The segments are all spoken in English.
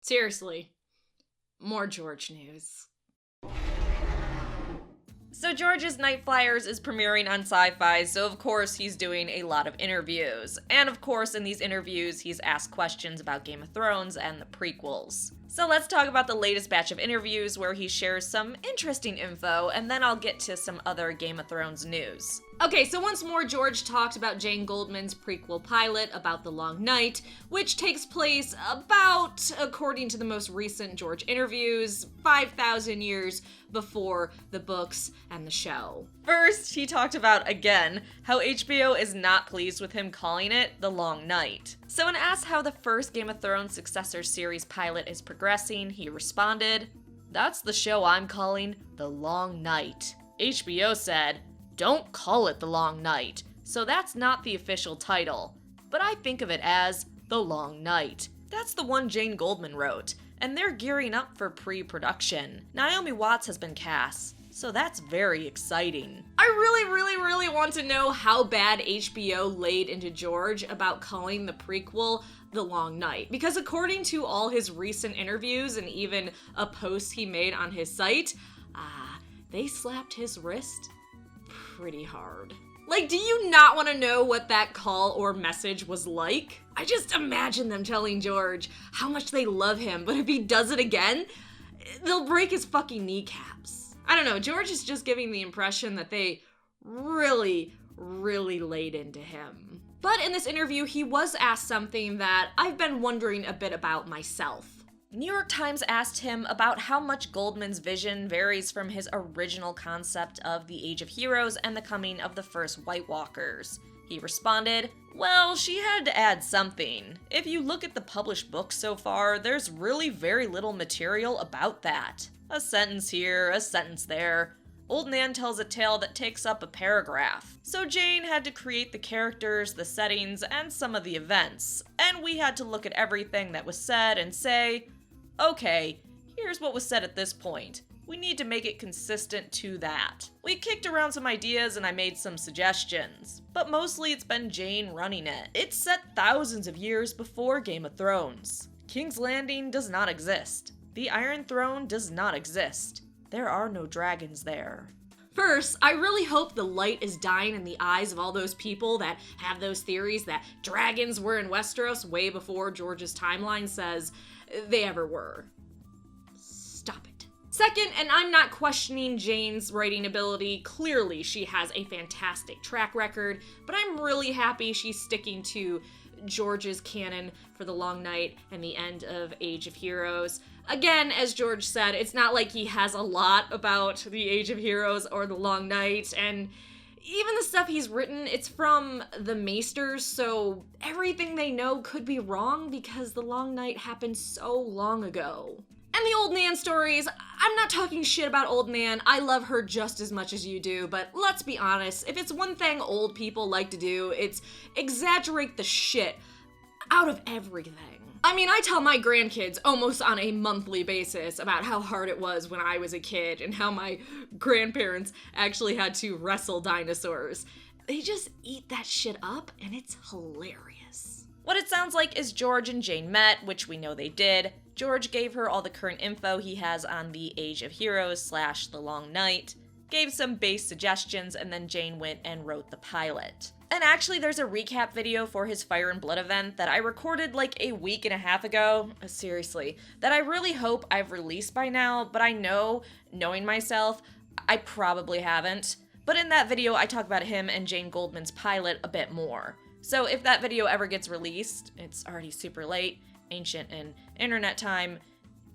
Seriously. More George news. So George's Night Flyers is premiering on Sci-Fi, so of course he's doing a lot of interviews. And of course in these interviews he's asked questions about Game of Thrones and the prequels. So let's talk about the latest batch of interviews where he shares some interesting info, and then I'll get to some other Game of Thrones news. Okay, so once more, George talked about Jane Goldman's prequel pilot about the Long Night, which takes place about, according to the most recent George interviews, 5,000 years before the books and the show. First, he talked about, again, how HBO is not pleased with him calling it The Long Night. So when asked how the first Game of Thrones successor series pilot is progressing, he responded, "That's the show I'm calling The Long Night." HBO said, "Don't call it The Long Night," so that's not the official title. But I think of it as The Long Night. That's the one Jane Goldman wrote, and they're gearing up for pre-production. Naomi Watts has been cast, so that's very exciting. I really want to know how bad HBO laid into George about calling the prequel The Long Night, because according to all his recent interviews and even a post he made on his site, they slapped his wrist pretty hard. Like, do you not want to know what that call or message was like? I just imagine them telling George how much they love him, but if he does it again, they'll break his fucking kneecaps. I don't know, George is just giving the impression that they really laid into him. But in this interview, he was asked something that I've been wondering a bit about myself. New York Times asked him about how much Goldman's vision varies from his original concept of the Age of Heroes and the coming of the first White Walkers. He responded, "Well, she had to add something. If you look at the published books so far, there's really very little material about that. A sentence here, a sentence there. Old Nan tells a tale that takes up a paragraph. So Jane had to create the characters, the settings, and some of the events. And we had to look at everything that was said and say, okay, here's what was said at this point. We need to make it consistent to that. We kicked around some ideas and I made some suggestions, but mostly it's been Jane running it. It's set thousands of years before Game of Thrones. King's Landing does not exist. The Iron Throne does not exist. There are no dragons there." First, I really hope the light is dying in the eyes of all those people that have those theories that dragons were in Westeros way before George's timeline says they ever were. Stop it. Second, and I'm not questioning Jane's writing ability, clearly she has a fantastic track record, but I'm really happy she's sticking to George's canon for The Long Night and the end of Age of Heroes. Again, as George said, it's not like he has a lot about the Age of Heroes or The Long Night, and even the stuff he's written, it's from the Maesters, so everything they know could be wrong because The Long Night happened so long ago. And the Old Nan stories, I'm not talking shit about Old Nan, I love her just as much as you do, but let's be honest, if it's one thing old people like to do, it's exaggerate the shit out of everything. I mean, I tell my grandkids almost on a monthly basis about how hard it was when I was a kid and how my grandparents actually had to wrestle dinosaurs. They just eat that shit up and it's hilarious. What it sounds like is George and Jane met, which we know they did. George gave her all the current info he has on the Age of Heroes / The Long Night, gave some base suggestions, and then Jane went and wrote the pilot. And actually, there's a recap video for his Fire and Blood event that I recorded like a week and a half ago, seriously, that I really hope I've released by now, but I know, knowing myself, I probably haven't. But in that video, I talk about him and Jane Goldman's pilot a bit more. So if that video ever gets released, it's already super late, ancient and internet time,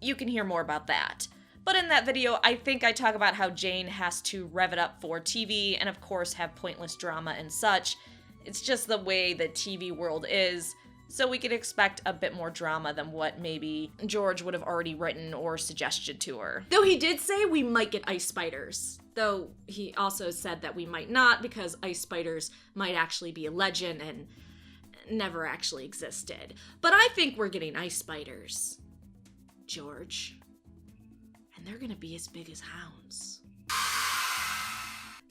you can hear more about that. But in that video, I think I talk about how Jane has to rev it up for TV and of course have pointless drama and such. It's just the way the TV world is, so we could expect a bit more drama than what maybe George would have already written or suggested to her. Though he did say we might get ice spiders. Though he also said that we might not because ice spiders might actually be a legend and never actually existed. But I think we're getting ice spiders, George. And they're gonna be as big as hounds.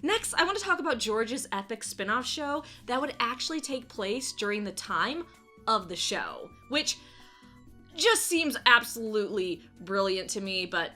Next, I want to talk about George's epic spin-off show that would actually take place during the time of the show, which just seems absolutely brilliant to me, but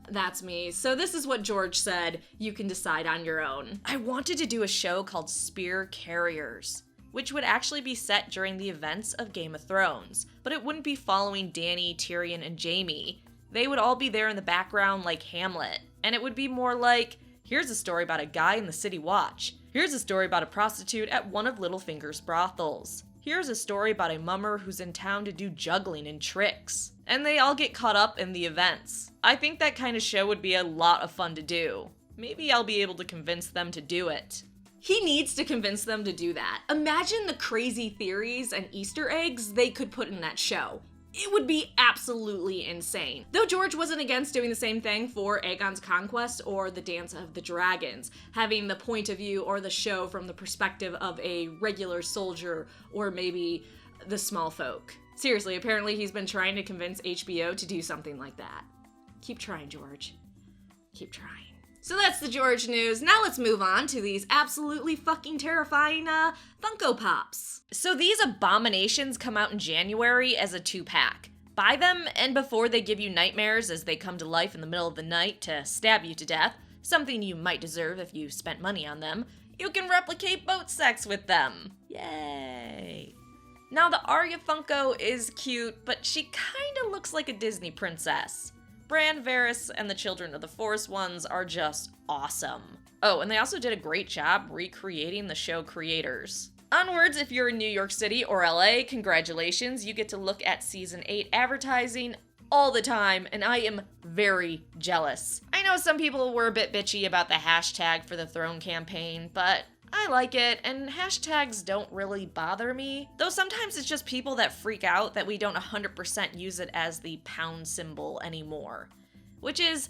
that's me. So this is what George said. You can decide on your own. I wanted to do a show called Spear Carriers, which would actually be set during the events of Game of Thrones, but it wouldn't be following Dany, Tyrion, and Jaime. They would all be there in the background like Hamlet, and it would be more like, here's a story about a guy in the city watch. Here's a story about a prostitute at one of Littlefinger's brothels. Here's a story about a mummer who's in town to do juggling and tricks. And they all get caught up in the events. I think that kind of show would be a lot of fun to do. Maybe I'll be able to convince them to do it. He needs to convince them to do that. Imagine the crazy theories and Easter eggs they could put in that show. It would be absolutely insane. Though George wasn't against doing the same thing for Aegon's Conquest or the Dance of the Dragons, having the point of view or the show from the perspective of a regular soldier or maybe the small folk. Seriously, apparently he's been trying to convince HBO to do something like that. Keep trying, George. Keep trying. So that's the George news. Now let's move on to these absolutely fucking terrifying Funko Pops. So these abominations come out in January as a 2-pack. Buy them, and before they give you nightmares as they come to life in the middle of the night to stab you to death, something you might deserve if you spent money on them, you can replicate boat sex with them. Yay! Now the Arya Funko is cute, but she kinda looks like a Disney princess. Bran, Varys, and the Children of the Forest ones are just awesome. Oh, and they also did a great job recreating the show creators. Onwards, if you're in New York City or LA, congratulations, you get to look at Season 8 advertising all the time, and I am very jealous. I know some people were a bit bitchy about the hashtag for the Throne campaign, but I like it, and hashtags don't really bother me. Though sometimes it's just people that freak out that we don't 100% use it as the pound symbol anymore. Which is,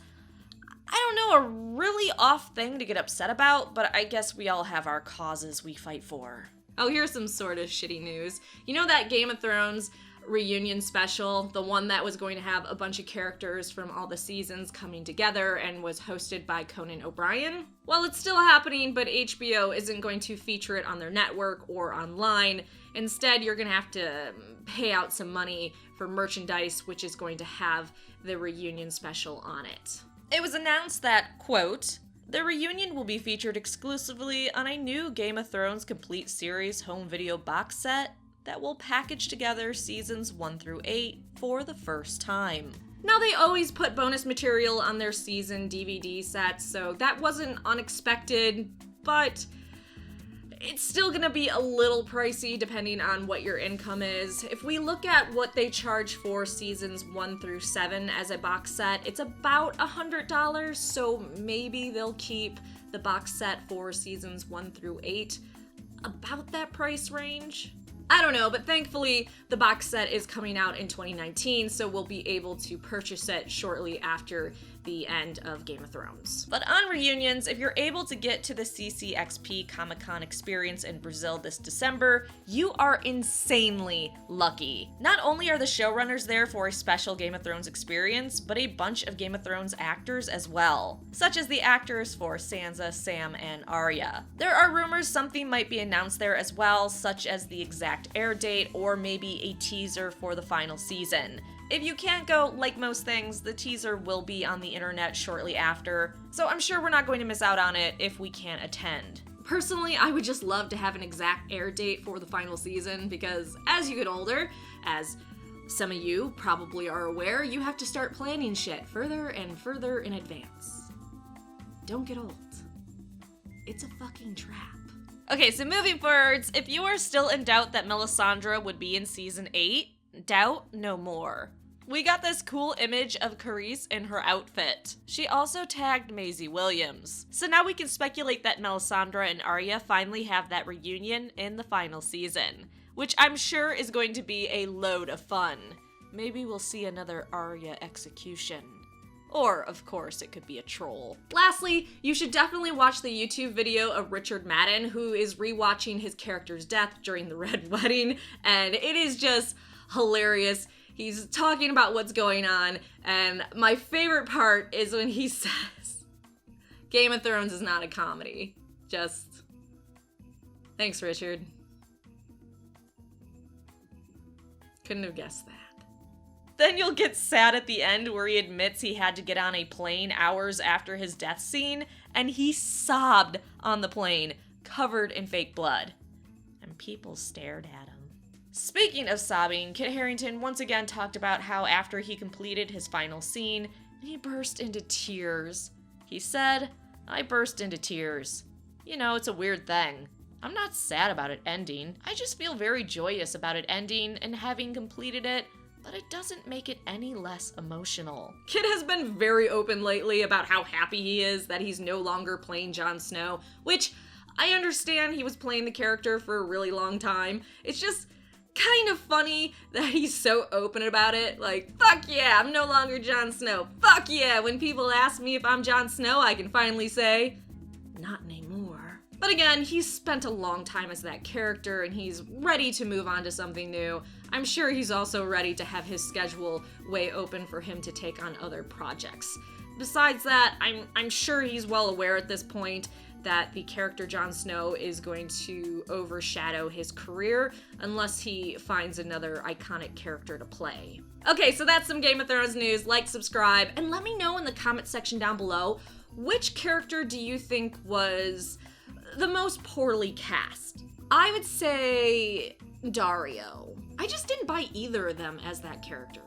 I don't know, a really off thing to get upset about, but I guess we all have our causes we fight for. Oh, here's some sort of shitty news. You know that Game of Thrones reunion special, the one that was going to have a bunch of characters from all the seasons coming together and was hosted by Conan O'Brien? Well, it's still happening, but HBO isn't going to feature it on their network or online. Instead, you're going to have to pay out some money for merchandise, which is going to have the reunion special on it. It was announced that, quote, the reunion will be featured exclusively on a new Game of Thrones complete series home video box set that will package together seasons 1 through 8 for the first time. Now, they always put bonus material on their season DVD sets, so that wasn't unexpected, but it's still gonna be a little pricey depending on what your income is. If we look at what they charge for seasons 1 through 7 as a box set, it's about $100, so maybe they'll keep the box set for seasons 1 through 8 about that price range. I don't know, but thankfully the box set is coming out in 2019, so we'll be able to purchase it shortly after the end of Game of Thrones. But on reunions, if you're able to get to the CCXP Comic-Con experience in Brazil this December, you are insanely lucky. Not only are the showrunners there for a special Game of Thrones experience, but a bunch of Game of Thrones actors as well, such as the actors for Sansa, Sam, and Arya. There are rumors something might be announced there as well, such as the exact air date or maybe a teaser for the final season. If you can't go, like most things, the teaser will be on the internet shortly after, so I'm sure we're not going to miss out on it if we can't attend. Personally, I would just love to have an exact air date for the final season because as you get older, as some of you probably are aware, you have to start planning shit further and further in advance. Don't get old. It's a fucking trap. Okay, so moving forwards, if you are still in doubt that Melisandre would be in season 8, doubt no more. We got this cool image of Carice in her outfit. She also tagged Maisie Williams. So now we can speculate that Melisandre and Arya finally have that reunion in the final season, which I'm sure is going to be a load of fun. Maybe we'll see another Arya execution. Or, of course, it could be a troll. Lastly, you should definitely watch the YouTube video of Richard Madden, who is rewatching his character's death during the Red Wedding, and it is just hilarious. He's talking about what's going on, and my favorite part is when he says, Game of Thrones is not a comedy. Just, thanks, Richard. Couldn't have guessed that. Then you'll get sad at the end where he admits he had to get on a plane hours after his death scene, and he sobbed on the plane, covered in fake blood. And people stared at him. Speaking of sobbing, Kit Harington once again talked about how after he completed his final scene, he burst into tears. He said, "I burst into tears. You know, it's a weird thing. I'm not sad about it ending. I just feel very joyous about it ending and having completed it, but it doesn't make it any less emotional." Kit has been very open lately about how happy he is that he's no longer playing Jon Snow, which I understand he was playing the character for a really long time. It's just kind of funny that he's so open about it. Like, fuck yeah, I'm no longer Jon Snow. Fuck yeah, when people ask me if I'm Jon Snow, I can finally say, not anymore. But again, he's spent a long time as that character and he's ready to move on to something new. I'm sure he's also ready to have his schedule way open for him to take on other projects. Besides that, I'm sure he's well aware at this point that the character Jon Snow is going to overshadow his career unless he finds another iconic character to play. Okay, so that's some Game of Thrones news. Like, subscribe, and let me know in the comment section down below, which character do you think was the most poorly cast? I would say Dario. I just didn't buy either of them as that character.